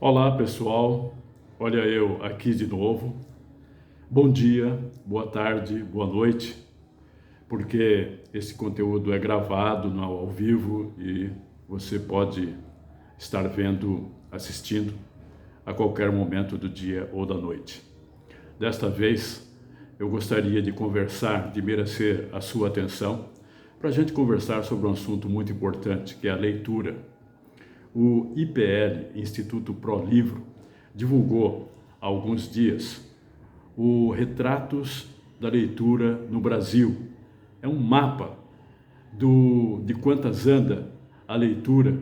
Olá pessoal, olha eu aqui de novo. Bom dia, boa tarde, boa noite, porque esse conteúdo é gravado não ao vivo e você pode estar vendo, assistindo a qualquer momento do dia ou da noite. Desta vez eu gostaria de conversar, de merecer a sua atenção, para a gente conversar sobre um assunto muito importante, que é a leitura. O IPL, Instituto Pro Livro, divulgou há alguns dias o Retratos da Leitura no Brasil. É um mapa de quantas anda a leitura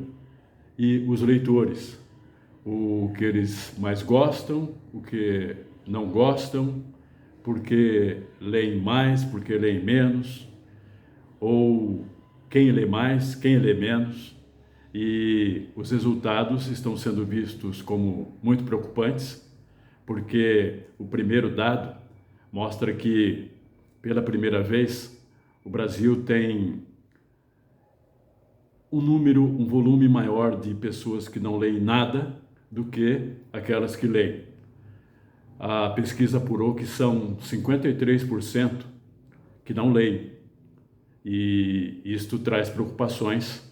e os leitores. O que eles mais gostam, o que não gostam, porque leem mais, porque leem menos, ou quem lê mais, quem lê menos. E os resultados estão sendo vistos como muito preocupantes, porque o primeiro dado mostra que, pela primeira vez, o Brasil tem um volume maior de pessoas que não leem nada do que aquelas que leem. A pesquisa apurou que são 53% que não leem, e isto traz preocupações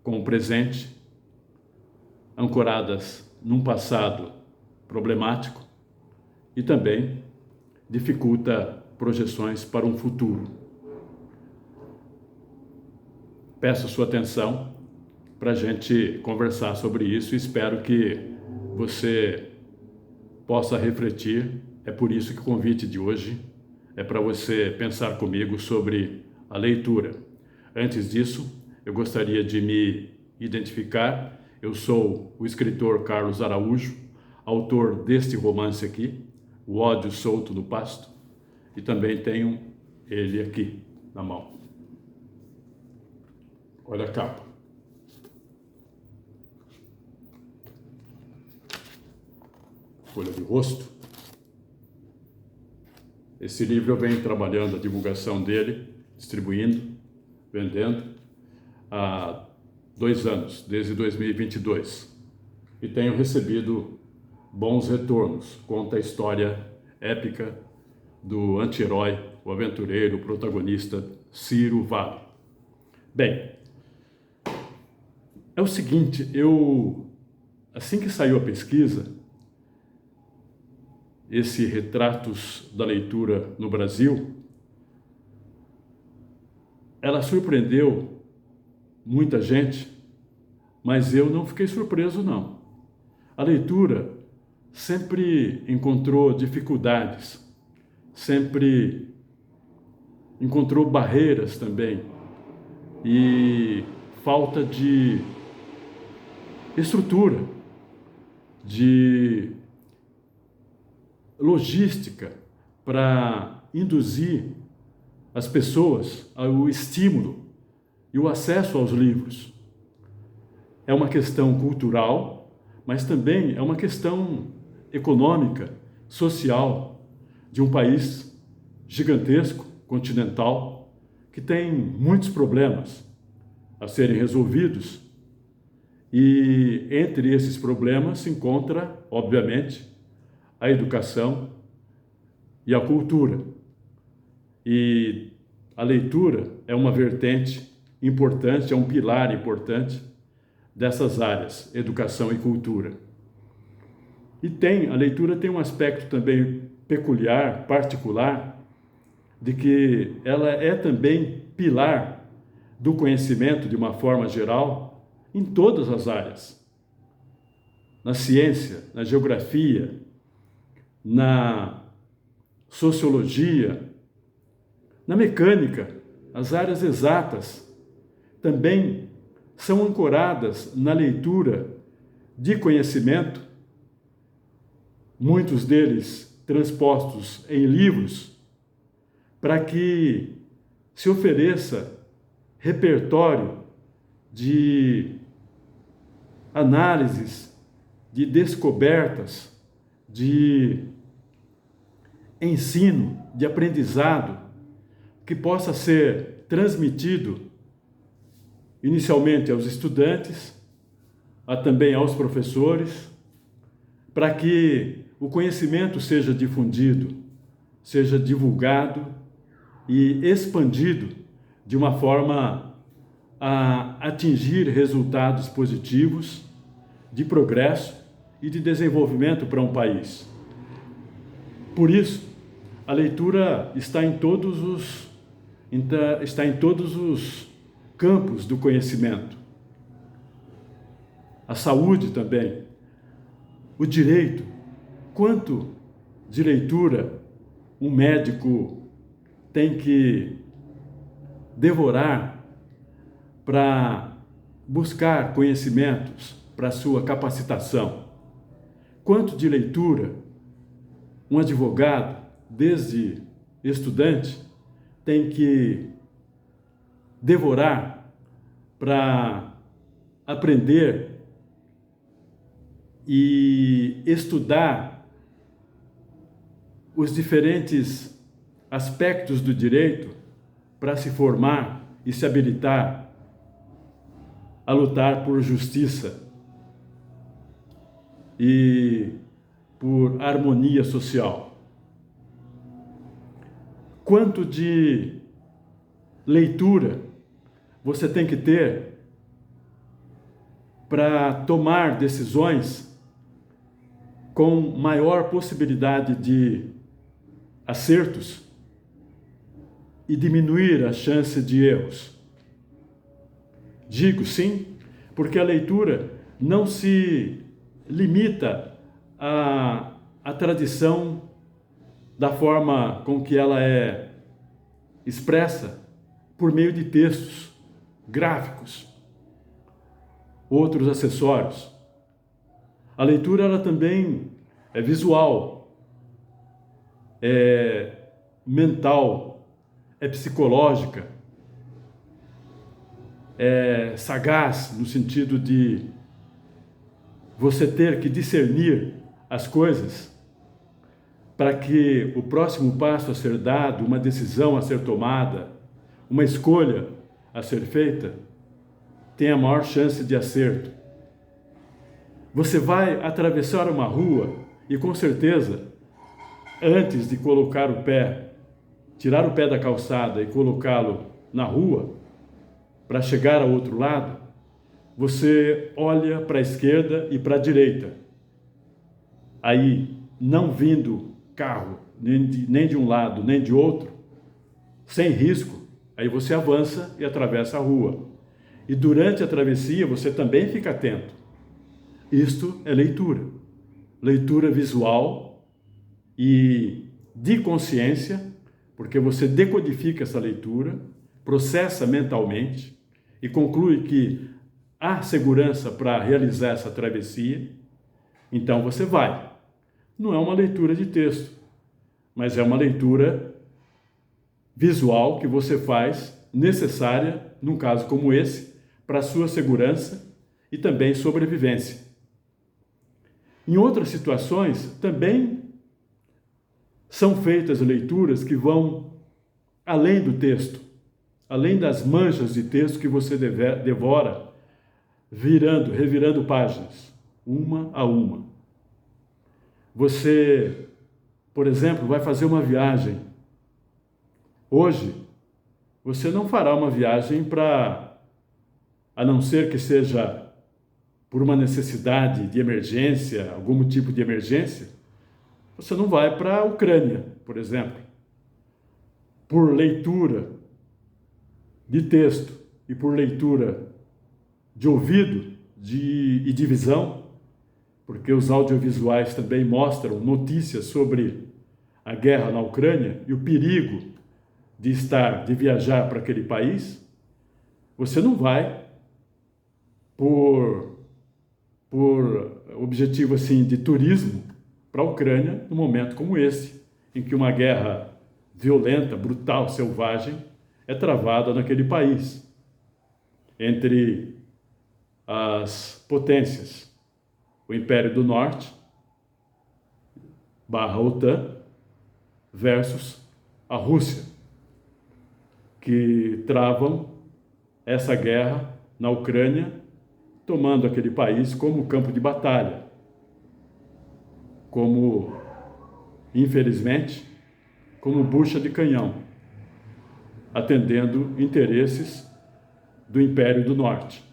com o presente, ancoradas num passado problemático, e também dificulta projeções para um futuro. Peço sua atenção para a gente conversar sobre isso e espero que você possa refletir. É por isso que o convite de hoje é para você pensar comigo sobre a leitura. Antes disso, eu gostaria de me identificar. Eu sou o escritor Carlos Araújo, autor deste romance aqui, O Ódio Solto do Pasto, e também tenho ele aqui na mão. Olha a capa. Folha de rosto. Esse livro eu venho trabalhando a divulgação dele, distribuindo, vendendo, há 2 anos, desde 2022. E tenho recebido bons retornos. Conta a história épica do anti-herói, o aventureiro, o protagonista Ciro Vale. Bem, é o seguinte, assim que saiu a pesquisa, esse Retratos da Leitura no Brasil, ela surpreendeu muita gente, mas eu não fiquei surpreso, não. A leitura sempre encontrou dificuldades, sempre encontrou barreiras também, e falta de estrutura, de logística para induzir as pessoas ao estímulo e o acesso aos livros. É uma questão cultural, mas também é uma questão econômica, social, de um país gigantesco, continental, que tem muitos problemas a serem resolvidos. E entre esses problemas se encontra, obviamente, a educação e a cultura. E a leitura é uma vertente importante, é um pilar importante dessas áreas, educação e cultura. E a leitura tem um aspecto também peculiar, particular, de que ela é também pilar do conhecimento de uma forma geral em todas as áreas. Na ciência, na geografia, na sociologia, na mecânica, as áreas exatas também são ancoradas na leitura de conhecimento, muitos deles transpostos em livros, para que se ofereça repertório de análises, de descobertas, de ensino, de aprendizado, que possa ser transmitido inicialmente aos estudantes, também aos professores, para que o conhecimento seja difundido, seja divulgado e expandido de uma forma a atingir resultados positivos de progresso e de desenvolvimento para um país. Por isso, a leitura está em todos os campos do conhecimento. A saúde também, o direito. Quanto de leitura um médico tem que devorar para buscar conhecimentos para sua capacitação? Quanto de leitura um advogado, desde estudante, tem que devorar para aprender e estudar os diferentes aspectos do direito para se formar e se habilitar a lutar por justiça e por harmonia social? Quanto de leitura você tem que ter para tomar decisões com maior possibilidade de acertos e diminuir a chance de erros? Digo sim, porque a leitura não se limita à tradição da forma com que ela é expressa por meio de textos, gráficos, outros acessórios. A leitura ela também é visual, é mental, é psicológica, é sagaz no sentido de você ter que discernir as coisas para que o próximo passo a ser dado, uma decisão a ser tomada, uma escolha a ser feita, tenha a maior chance de acerto. Você vai atravessar uma rua e, com certeza, antes de colocar o pé, tirar o pé da calçada e colocá-lo na rua, para chegar ao outro lado, você olha para a esquerda e para a direita. Aí, não vindo carro, nem de um lado, nem de outro, sem risco, aí você avança e atravessa a rua. E durante a travessia, você também fica atento. Isto é leitura. Leitura visual e de consciência, porque você decodifica essa leitura, processa mentalmente e conclui que há segurança para realizar essa travessia, então você vai. Não é uma leitura de texto, mas é uma leitura visual que você faz, necessária, num caso como esse, para a sua segurança e também sobrevivência. Em outras situações, também são feitas leituras que vão além do texto, além das manchas de texto que você devora, revirando páginas, uma a uma. Você, por exemplo, vai fazer uma viagem. Hoje, você não fará uma viagem a não ser que seja por uma necessidade de emergência, algum tipo de emergência, você não vai para a Ucrânia, por exemplo. Por leitura de texto e por leitura de ouvido e de visão, porque os audiovisuais também mostram notícias sobre a guerra na Ucrânia e o perigo de viajar para aquele país, você não vai por objetivo assim de turismo para a Ucrânia num momento como esse, em que uma guerra violenta, brutal, selvagem é travada naquele país entre as potências, o Império do Norte / OTAN versus a Rússia, que travam essa guerra na Ucrânia, tomando aquele país como campo de batalha. como, infelizmente, como bucha de canhão, atendendo interesses do Império do Norte,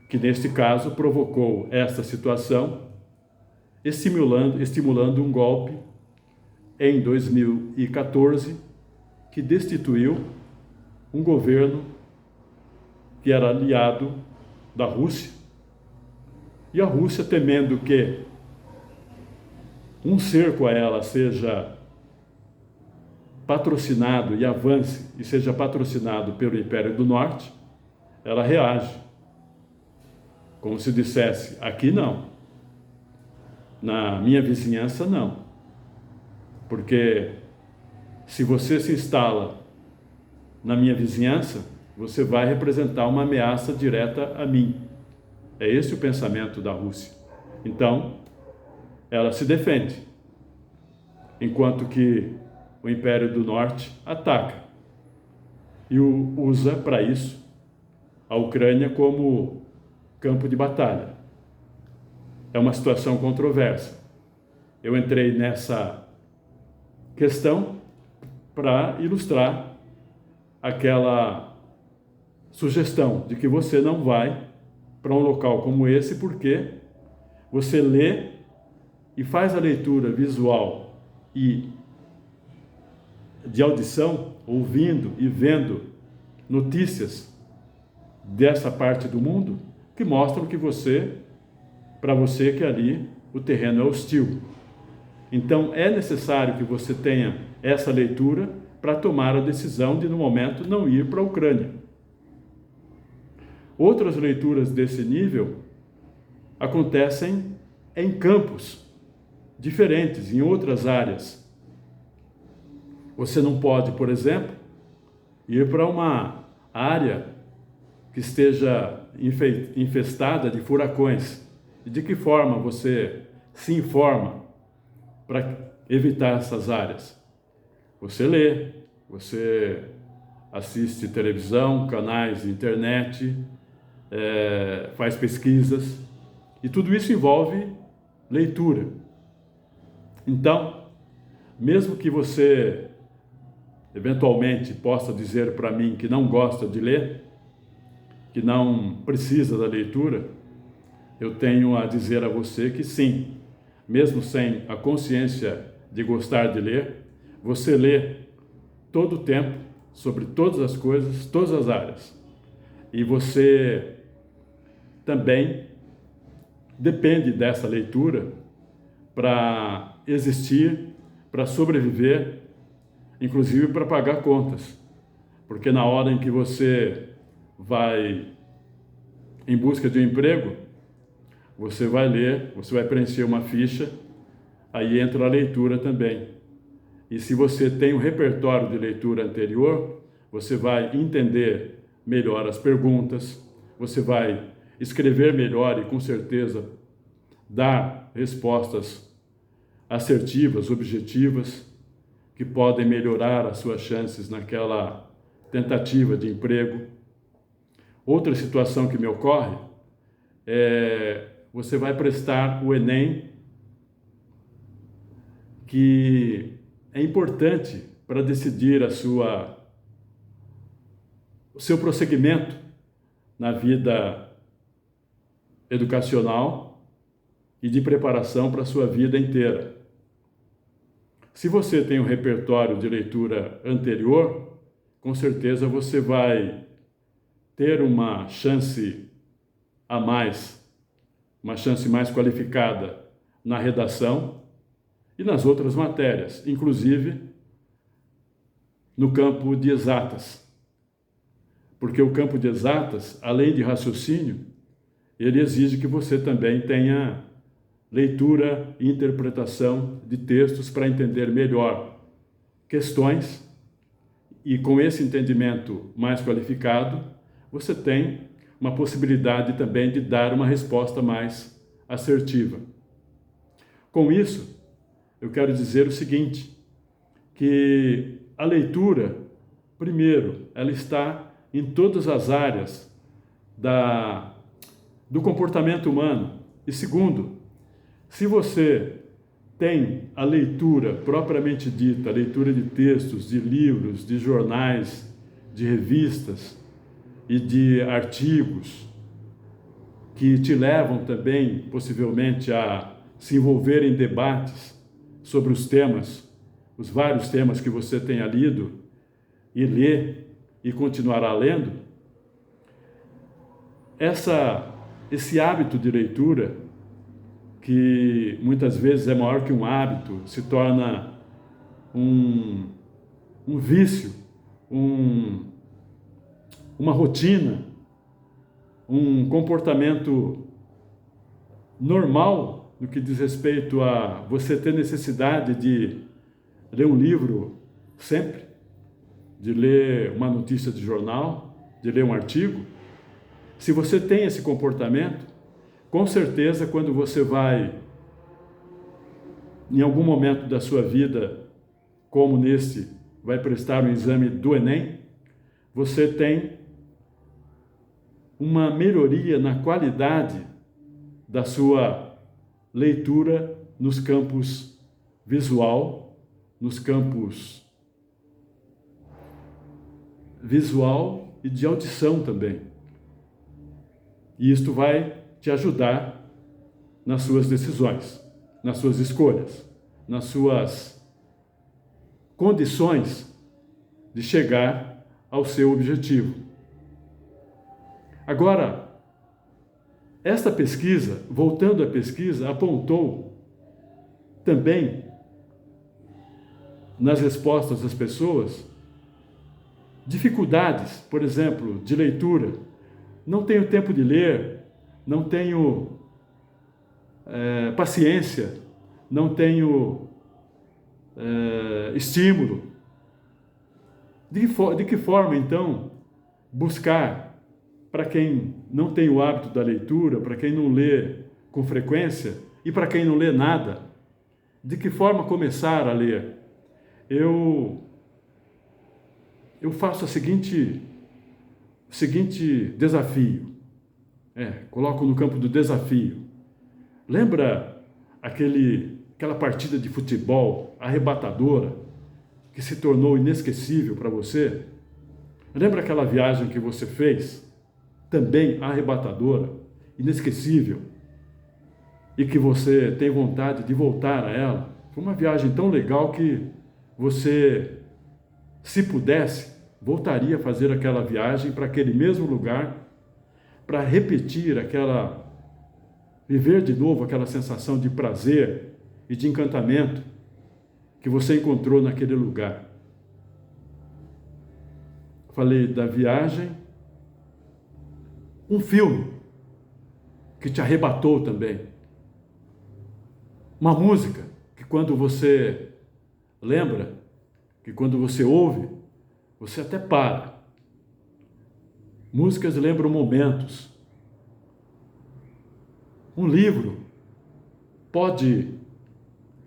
que neste caso provocou esta situação, estimulando um golpe em 2014, que destituiu um governo que era aliado da Rússia, e a Rússia, temendo que um cerco a ela seja patrocinado e avance e seja patrocinado pelo Império do Norte, ela reage, como se dissesse: aqui não, na minha vizinhança não, porque se você se instala na minha vizinhança, você vai representar uma ameaça direta a mim. É esse o pensamento da Rússia. Então, ela se defende, enquanto que o Império do Norte ataca e usa para isso a Ucrânia como campo de batalha. É uma situação controversa. Eu entrei nessa questão para ilustrar aquela sugestão de que você não vai para um local como esse porque você lê e faz a leitura visual e de audição, ouvindo e vendo notícias dessa parte do mundo que mostram que para você que ali o terreno é hostil. Então é necessário que você tenha essa leitura para tomar a decisão de, no momento, não ir para a Ucrânia. Outras leituras desse nível acontecem em campos diferentes, em outras áreas. Você não pode, por exemplo, ir para uma área que esteja infestada de furacões. E de que forma você se informa para evitar essas áreas? Você lê, você assiste televisão, canais de internet, faz pesquisas, e tudo isso envolve leitura. Então, mesmo que você eventualmente possa dizer para mim que não gosta de ler, que não precisa da leitura, eu tenho a dizer a você que sim, mesmo sem a consciência de gostar de ler, você lê todo o tempo, sobre todas as coisas, todas as áreas. E você também depende dessa leitura para existir, para sobreviver, inclusive para pagar contas. Porque na hora em que você vai em busca de um emprego, você vai ler, você vai preencher uma ficha, aí entra a leitura também. E se você tem um repertório de leitura anterior, você vai entender melhor as perguntas, você vai escrever melhor e, com certeza, dar respostas assertivas, objetivas, que podem melhorar as suas chances naquela tentativa de emprego. Outra situação que me ocorre é você vai prestar o Enem, que é importante para decidir o seu prosseguimento na vida educacional e de preparação para a sua vida inteira. Se você tem um repertório de leitura anterior, com certeza você vai ter uma chance a mais, uma chance mais qualificada na redação e nas outras matérias, inclusive no campo de exatas. Porque o campo de exatas, além de raciocínio, ele exige que você também tenha leitura e interpretação de textos para entender melhor questões, e com esse entendimento mais qualificado, você tem uma possibilidade também de dar uma resposta mais assertiva. Com isso, eu quero dizer o seguinte, que a leitura, primeiro, ela está em todas as áreas do comportamento humano. E segundo, se você tem a leitura propriamente dita, a leitura de textos, de livros, de jornais, de revistas e de artigos que te levam também, possivelmente, a se envolver em debates sobre os temas, os vários temas que você tenha lido e lê e continuará lendo. Esse hábito de leitura, que muitas vezes é maior que um hábito, se torna um vício, uma rotina, um comportamento normal no que diz respeito a você ter necessidade de ler um livro sempre, de ler uma notícia de jornal, de ler um artigo. Se você tem esse comportamento, com certeza, quando você vai, em algum momento da sua vida, como nesse, vai prestar um exame do Enem, você tem uma melhoria na qualidade da sua leitura nos campos visual, nos campos visual e de audição também. E isto vai te ajudar nas suas decisões, nas suas escolhas, nas suas condições de chegar ao seu objetivo. Agora, esta pesquisa, voltando à pesquisa, apontou também nas respostas das pessoas dificuldades, por exemplo, de leitura. Não tenho tempo de ler, não tenho paciência, não tenho estímulo. De que forma, então, buscar, para quem não tem o hábito da leitura, para quem não lê com frequência e para quem não lê nada, de que forma começar a ler? Eu faço o seguinte desafio, coloco no campo do desafio. Lembra aquela partida de futebol arrebatadora que se tornou inesquecível para você? Lembra aquela viagem que você fez, também arrebatadora, inesquecível, e que você tem vontade de voltar a ela? Foi uma viagem tão legal que você, se pudesse, voltaria a fazer aquela viagem para aquele mesmo lugar, para repetir viver de novo aquela sensação de prazer e de encantamento que você encontrou naquele lugar. Falei da viagem, um filme que te arrebatou também, uma música que quando você lembra, que quando você ouve, você até para. Músicas lembram momentos. Um livro pode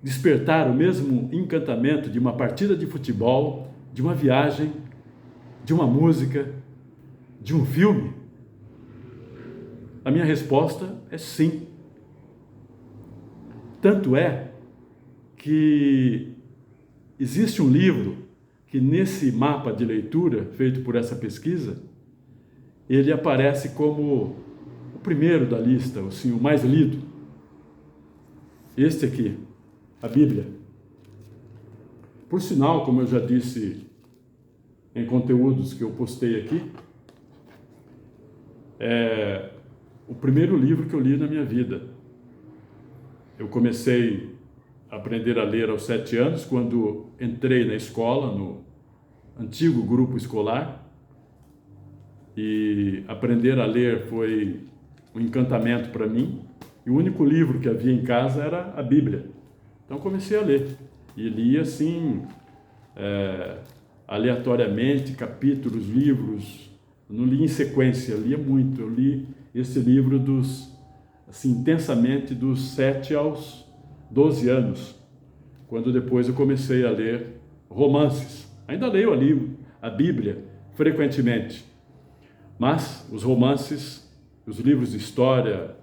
despertar o mesmo encantamento de uma partida de futebol, de uma viagem, de uma música, de um filme? A minha resposta é sim. Tanto é que existe um livro que, nesse mapa de leitura feito por essa pesquisa, ele aparece como o primeiro da lista, assim, o mais lido. Este aqui, a Bíblia. Por sinal, como eu já disse em conteúdos que eu postei aqui, é o primeiro livro que eu li na minha vida. Eu comecei a aprender a ler aos 7 anos, quando entrei na escola, no antigo grupo escolar, e aprender a ler foi um encantamento para mim, e o único livro que havia em casa era a Bíblia. Então comecei a ler, e li assim, aleatoriamente, capítulos, livros. Eu não li em sequência, lia muito. Eu li esse livro intensamente dos 7 aos 12 anos, quando depois eu comecei a ler romances. Ainda leio a Bíblia frequentemente, mas os romances, os livros de história,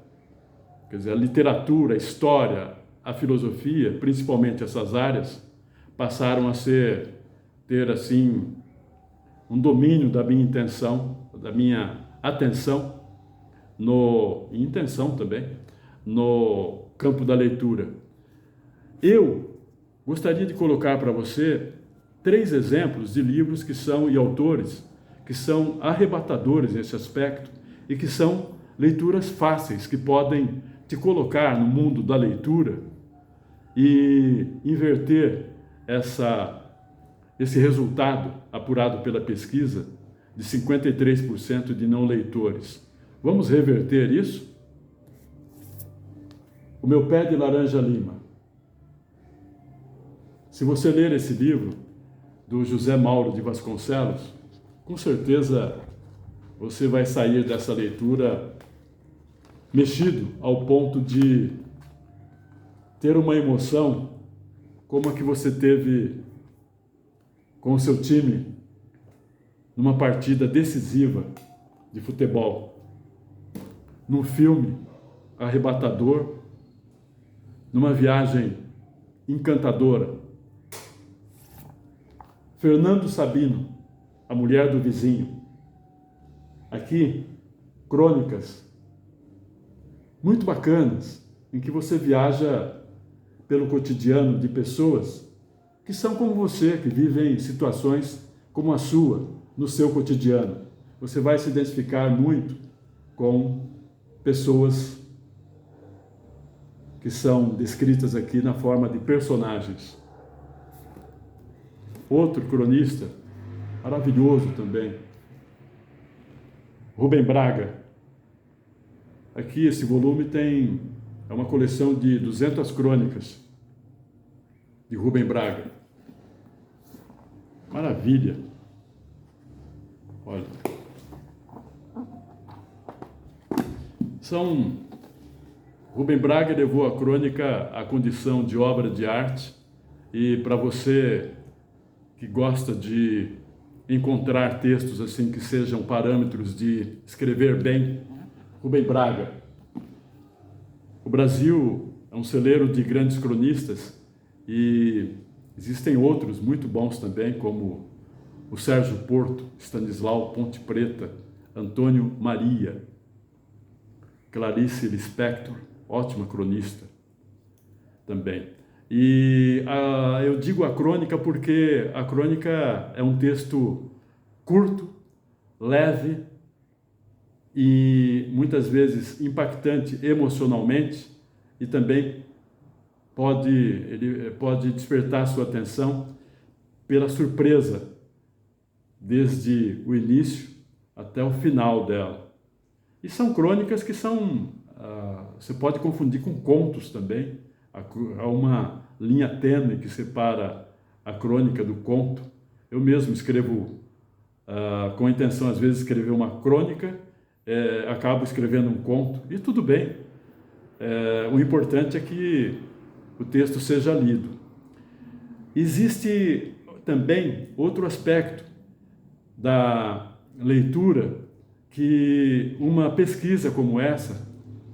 quer dizer, a literatura, a história, a filosofia, principalmente essas áreas, passaram a ter assim um domínio da minha intenção, da minha atenção e intenção também no campo da leitura. Eu gostaria de colocar para você 3 exemplos de livros e autores que são arrebatadores nesse aspecto e que são leituras fáceis, que podem te colocar no mundo da leitura e inverter esse resultado apurado pela pesquisa de 53% de não leitores. Vamos reverter isso? O Meu Pé de Laranja Lima. Se você ler esse livro do José Mauro de Vasconcelos, com certeza você vai sair dessa leitura mexido ao ponto de ter uma emoção como a que você teve com o seu time numa partida decisiva de futebol, num filme arrebatador, numa viagem encantadora. Fernando Sabino, A Mulher do Vizinho. Aqui, crônicas muito bacanas, em que você viaja pelo cotidiano de pessoas que são como você, que vivem situações como a sua, no seu cotidiano. Você vai se identificar muito com pessoas que são descritas aqui na forma de personagens. Outro cronista, maravilhoso também, Rubem Braga. Aqui esse volume é uma coleção de 200 crônicas de Rubem Braga. Maravilha! Olha. Rubem Braga levou a crônica à condição de obra de arte, e para você que gosta de encontrar textos assim que sejam parâmetros de escrever bem, Rubem Braga. O Brasil é um celeiro de grandes cronistas e existem outros muito bons também, como o Sérgio Porto, Stanislau Ponte Preta, Antônio Maria, Clarice Lispector, ótima cronista também. E eu digo a crônica porque a crônica é um texto curto, leve e muitas vezes impactante emocionalmente, e também ele pode despertar sua atenção pela surpresa desde o início até o final dela. E são crônicas que você pode confundir com contos também. Há uma linha tênue que separa a crônica do conto. Eu mesmo escrevo com a intenção, às vezes, de escrever uma crônica, acabo escrevendo um conto, e tudo bem. O importante é que o texto seja lido. Existe também outro aspecto da leitura, que uma pesquisa como essa,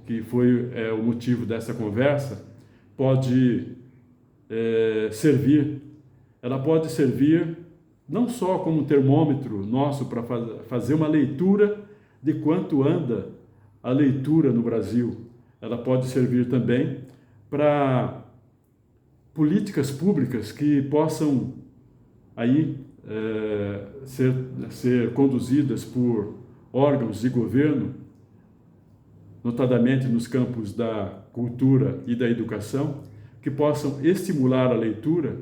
que foi o motivo dessa conversa, pode servir. Ela pode servir não só como um termômetro nosso para fazer uma leitura de quanto anda a leitura no Brasil. Ela pode servir também para políticas públicas que possam aí ser conduzidas por órgãos de governo, notadamente nos campos da cultura e da educação, que possam estimular a leitura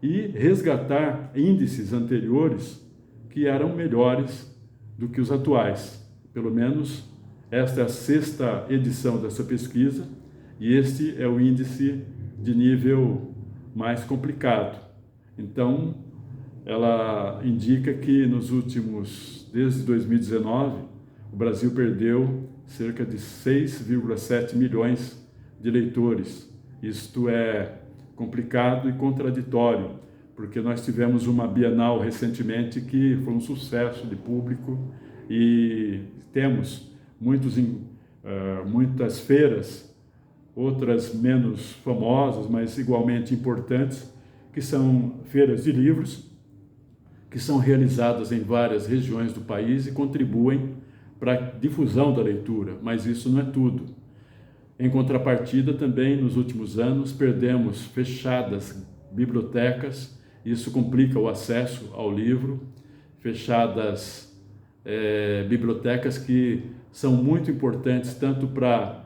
e resgatar índices anteriores que eram melhores do que os atuais. Pelo menos esta é a 6ª edição dessa pesquisa, e este é o índice de nível mais complicado. Então, ela indica que desde 2019, o Brasil perdeu cerca de 6,7 milhões de leitores. Isto é complicado e contraditório, porque nós tivemos uma Bienal recentemente que foi um sucesso de público, e temos muitas feiras outras menos famosas, mas igualmente importantes, que são feiras de livros, que são realizadas em várias regiões do país e contribuem para a difusão da leitura, mas isso não é tudo. Em contrapartida, também nos últimos anos perdemos fechadas bibliotecas, isso complica o acesso ao livro, fechadas bibliotecas que são muito importantes tanto para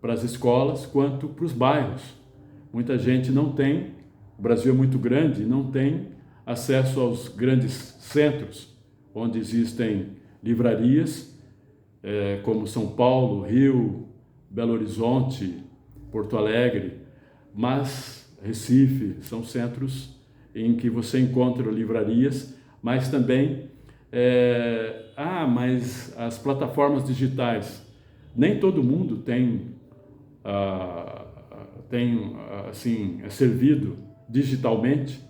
as escolas quanto para os bairros. Muita gente não tem, o Brasil é muito grande, não tem acesso aos grandes centros, onde existem livrarias, como São Paulo, Rio, Belo Horizonte, Porto Alegre, mas Recife, são centros em que você encontra livrarias, mas também mas as plataformas digitais, nem todo mundo tem assim, é servido digitalmente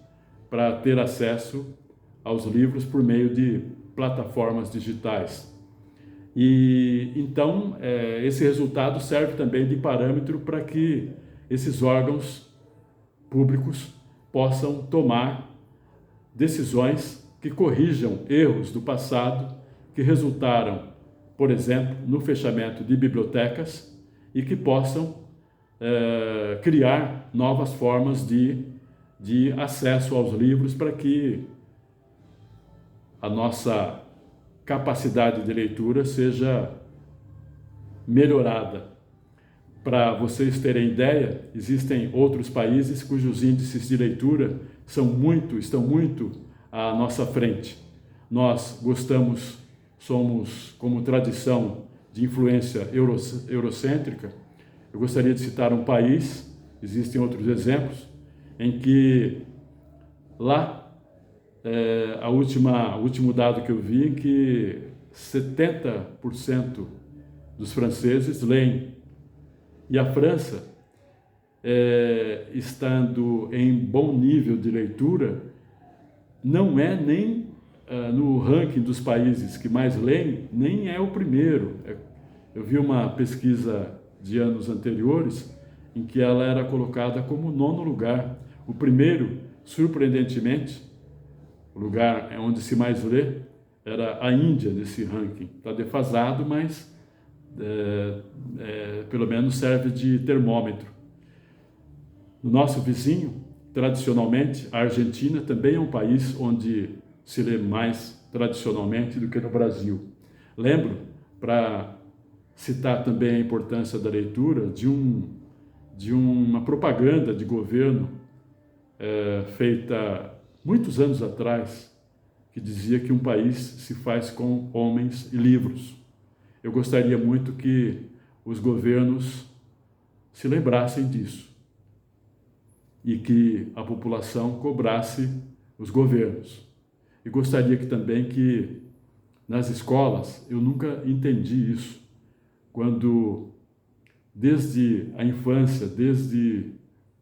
para ter acesso aos livros por meio de plataformas digitais. E então esse resultado serve também de parâmetro para que esses órgãos públicos possam tomar decisões que corrijam erros do passado que resultaram, por exemplo, no fechamento de bibliotecas e que possam criar novas formas de acesso aos livros para que a nossa capacidade de leitura seja melhorada. Para vocês terem ideia, existem outros países cujos índices de leitura estão muito à nossa frente. Nós somos como tradição de influência eurocêntrica. Eu gostaria de citar um país, existem outros exemplos, em que lá, o último dado que eu vi, que 70% dos franceses leem. E a França, estando em bom nível de leitura, não é nem no ranking dos países que mais leem, nem é o primeiro. Eu vi uma pesquisa de anos anteriores em que ela era colocada como 9º lugar. O primeiro, surpreendentemente, o lugar onde se mais lê, era a Índia nesse ranking. Está defasado, mas pelo menos serve de termômetro. O nosso vizinho, tradicionalmente, a Argentina, também é um país onde se lê mais tradicionalmente do que no Brasil. Lembro, para citar também a importância da leitura, de uma propaganda de governo feita muitos anos atrás, que dizia que um país se faz com homens e livros. Eu gostaria muito que os governos se lembrassem disso e que a população cobrasse os governos. E gostaria também que nas escolas, eu nunca entendi isso, quando desde a infância, desde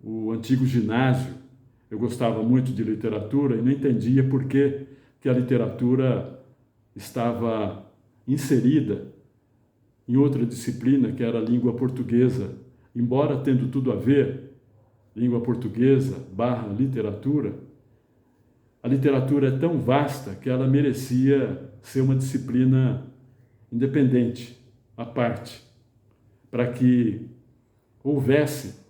o antigo ginásio, eu gostava muito de literatura e não entendia por que a literatura estava inserida em outra disciplina, que era a língua portuguesa. Embora tendo tudo a ver, língua portuguesa / literatura, a literatura é tão vasta que ela merecia ser uma disciplina independente, à parte, para que houvesse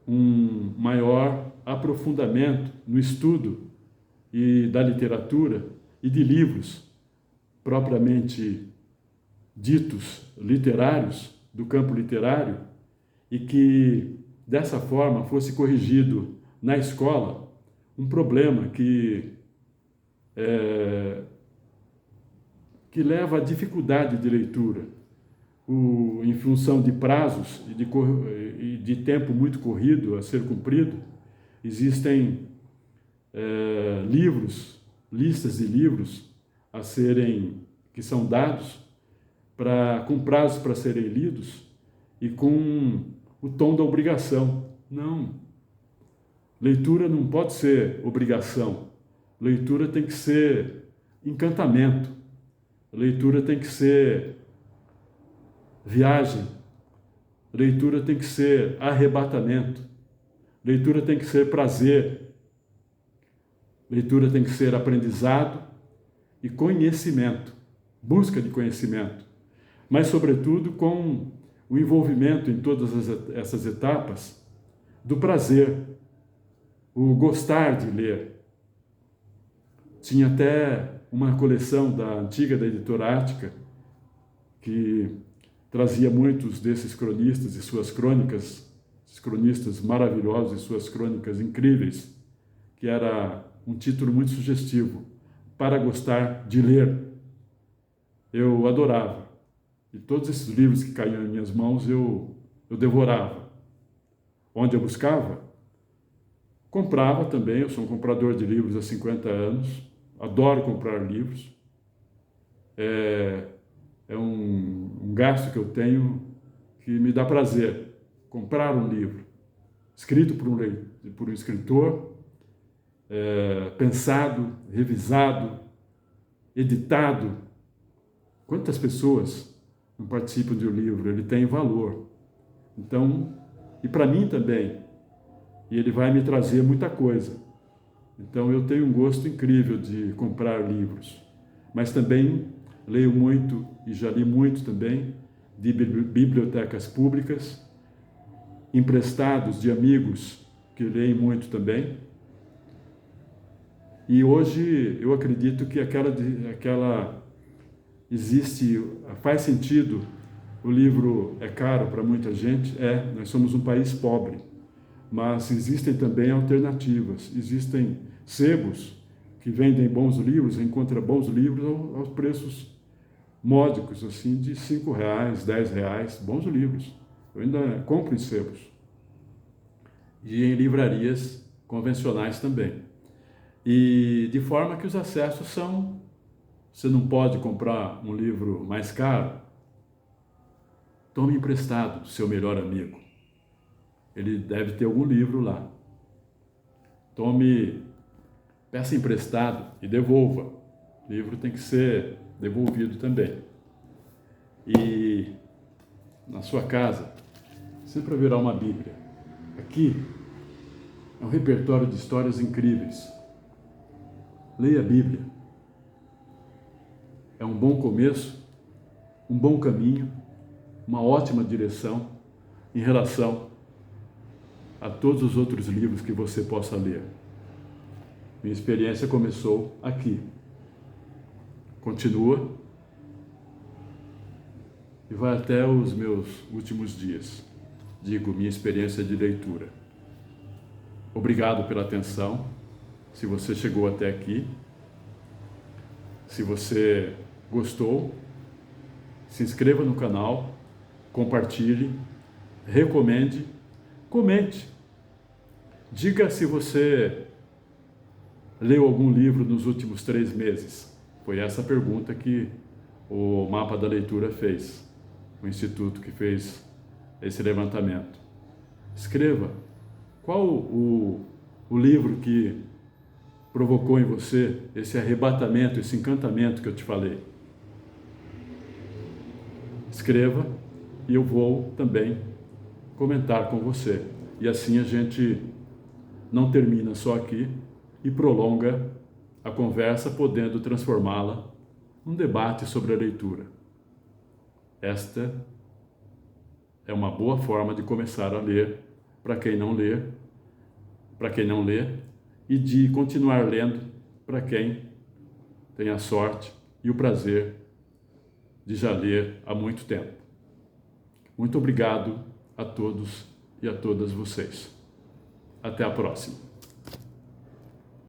um maior aprofundamento no estudo da literatura e de livros propriamente ditos literários, do campo literário, e que dessa forma fosse corrigido na escola um problema que leva à dificuldade de leitura. Em função de prazos e de tempo muito corrido a ser cumprido, existem listas de livros que são dados com prazos para serem lidos e com o tom da obrigação. Não. Leitura não pode ser obrigação. Leitura tem que ser encantamento. Leitura tem que ser viagem. Leitura tem que ser arrebatamento. Leitura tem que ser prazer. Leitura tem que ser aprendizado e conhecimento, busca de conhecimento. Mas, sobretudo, com o envolvimento em todas essas etapas do prazer, o gostar de ler. Tinha até uma coleção da antiga da Editora Ática que trazia muitos desses cronistas e suas crônicas, esses cronistas maravilhosos e suas crônicas incríveis, que era um título muito sugestivo, Para Gostar de Ler. Eu adorava. E todos esses livros que caíam em minhas mãos eu devorava. Onde eu buscava? Comprava também, eu sou um comprador de livros há 50 anos, adoro comprar livros. É um gasto que eu tenho que me dá prazer, comprar um livro, escrito por um escritor, pensado, revisado, editado. Quantas pessoas não participam de um livro? Ele tem valor. Então, e para mim também, e ele vai me trazer muita coisa. Então eu tenho um gosto incrível de comprar livros, mas também leio muito e já li muito também de bibliotecas públicas, emprestados de amigos que leem muito também. E hoje eu acredito que aquela existe, faz sentido. O livro é caro para muita gente, nós somos um país pobre, mas existem também alternativas, existem sebos que vendem bons livros, encontra bons livros aos preços módicos, assim, de R$5, R$10, bons livros. Eu ainda compro em sebos. E em livrarias convencionais também. E de forma que os acessos são... Você não pode comprar um livro mais caro? Tome emprestado do seu melhor amigo. Ele deve ter algum livro lá. Peça emprestado e devolva. O livro tem que ser devolvido também. E na sua casa, sempre haverá uma Bíblia. Aqui é um repertório de histórias incríveis. Leia a Bíblia. É um bom começo, um bom caminho, uma ótima direção em relação a todos os outros livros que você possa ler. Minha experiência começou aqui. Continua e vai até os meus últimos dias. Digo, minha experiência de leitura. Obrigado pela atenção. Se você chegou até aqui, se você gostou, se inscreva no canal, compartilhe, recomende, comente. Diga se você leu algum livro nos últimos 3 meses. Foi essa a pergunta que o Mapa da Leitura fez, o instituto que fez esse levantamento. Escreva qual o livro que provocou em você esse arrebatamento, esse encantamento que eu te falei. Escreva e eu vou também comentar com você. E assim a gente não termina só aqui e prolonga a conversa, podendo transformá-la num debate sobre a leitura. Esta é uma boa forma de começar a ler para quem não lê, e de continuar lendo para quem tem a sorte e o prazer de já ler há muito tempo. Muito obrigado a todos e a todas vocês. Até a próxima.